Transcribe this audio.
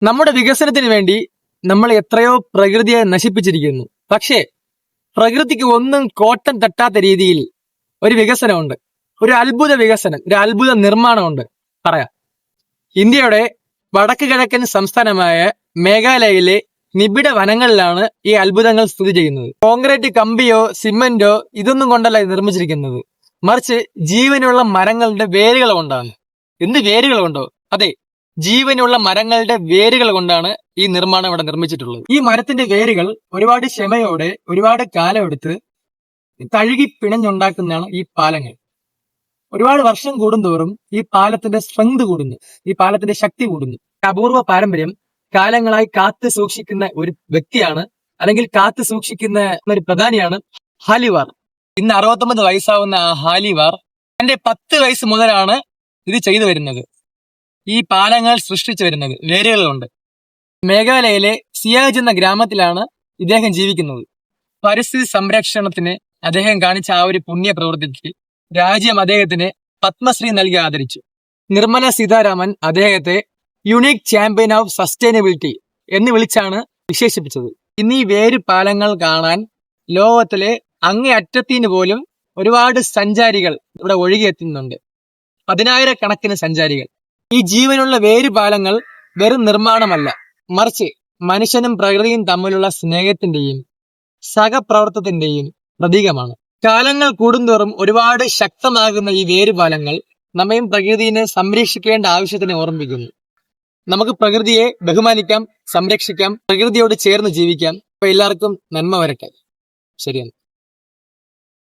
നമ്മുടെ വികസനത്തിന് വേണ്ടി നമ്മൾ എത്രയോ പ്രകൃതിയെ നശിപ്പിച്ചിരിക്കുന്നു. പക്ഷേ പ്രകൃതിക്ക് ഒന്നും കോട്ടം തട്ടാത്ത രീതിയിൽ ഒരു വികസനമുണ്ട്. ഒരു അത്ഭുത വികസനം, ഒരു അത്ഭുത നിർമ്മാണമുണ്ട്. പറയാം. ഇന്ത്യയുടെ വടക്ക് കിഴക്കൻ സംസ്ഥാനമായ മേഘാലയയിലെ നിബിഡ വനങ്ങളിലാണ് ഈ അത്ഭുതങ്ങൾ സ്ഥിതി ചെയ്യുന്നത്. കോൺക്രീറ്റ് കമ്പിയോ സിമന്റോ ഇതൊന്നും കൊണ്ടല്ല ഇത് നിർമ്മിച്ചിരിക്കുന്നത്, മറിച്ച് ജീവനുള്ള മരങ്ങളുടെ വേരുകൾ കൊണ്ടാണ്. എന്ത് വേരുകൾ കൊണ്ടോ? അതെ, ജീവനുള്ള മരങ്ങളുടെ വേരുകൾ കൊണ്ടാണ് ഈ നിർമ്മാണം ഇവിടെ നിർമ്മിച്ചിട്ടുള്ളത്. ഈ മരത്തിന്റെ വേരുകൾ ഒരുപാട് ക്ഷമയോടെ ഒരുപാട് കാലമെടുത്ത് തഴുകി പിണഞ്ഞുണ്ടാക്കുന്നതാണ് ഈ പാലങ്ങൾ. ഒരുപാട് വർഷം കൂടുന്തോറും ഈ പാലത്തിന്റെ സ്ട്രെങ്ത് കൂടുന്നു, ഈ പാലത്തിന്റെ ശക്തി കൂടുന്നു. അപൂർവ പാരമ്പര്യം കാലങ്ങളായി കാത്തു സൂക്ഷിക്കുന്ന ഒരു വ്യക്തിയാണ്, അല്ലെങ്കിൽ കാത്തു സൂക്ഷിക്കുന്ന ഒരു പ്രധാനിയാണ് ഹാലിവാർ. ഇന്ന് 69 വയസ്സാവുന്ന ആ ഹാലിവാർ തന്റെ 10 വയസ്സ് മുതലാണ് ഇത് ചെയ്തു വരുന്നത്. ഈ പാലങ്ങൾ സൃഷ്ടിച്ചു വരുന്നത് വേരുകൾ കൊണ്ട്. മേഘാലയയിലെ സിയാജ് എന്ന ഗ്രാമത്തിലാണ് ഇദ്ദേഹം ജീവിക്കുന്നത്. പരിസ്ഥിതി സംരക്ഷണത്തിന് അദ്ദേഹം കാണിച്ച ആ ഒരു പുണ്യ പ്രവൃത്തിക്ക് രാജ്യം അദ്ദേഹത്തിന് പത്മശ്രീ നൽകി ആദരിച്ചു. നിർമ്മല സീതാരാമൻ അദ്ദേഹത്തെ യുണീക് ചാമ്പ്യൻ ഓഫ് സസ്റ്റൈനബിലിറ്റി എന്ന് വിളിച്ചാണ് വിശേഷിപ്പിച്ചത്. ഇന്ന് ഈ വേര് പാലങ്ങൾ കാണാൻ ലോകത്തിലെ അങ്ങേ അറ്റത്തിന് പോലും ഒരുപാട് സഞ്ചാരികൾ ഇവിടെ ഒഴുകിയെത്തുന്നുണ്ട്. 10,000-കണക്കിന് സഞ്ചാരികൾ. ഈ ജീവനുള്ള വേരുപാലങ്ങൾ വെറും നിർമ്മാണമല്ല, മറിച്ച് മനുഷ്യനും പ്രകൃതിയും തമ്മിലുള്ള സ്നേഹത്തിന്റെയും സഹപ്രവർത്തനത്തിന്റെയും പ്രതീകമാണ്. കാലങ്ങൾ കൂടുന്തോറും ഒരുപാട് ശക്തമാകുന്ന ഈ വേരുപാലങ്ങൾ നമ്മയും പ്രകൃതിയെ സംരക്ഷിക്കേണ്ട ആവശ്യത്തിനെ ഓർമ്മിപ്പിക്കുന്നു. നമുക്ക് പ്രകൃതിയെ ബഹുമാനിക്കാം, സംരക്ഷിക്കാം, പ്രകൃതിയോട് ചേർന്ന് ജീവിക്കാം. അപ്പൊ എല്ലാവർക്കും നന്മ വരട്ടെ. ശരിയാണ്.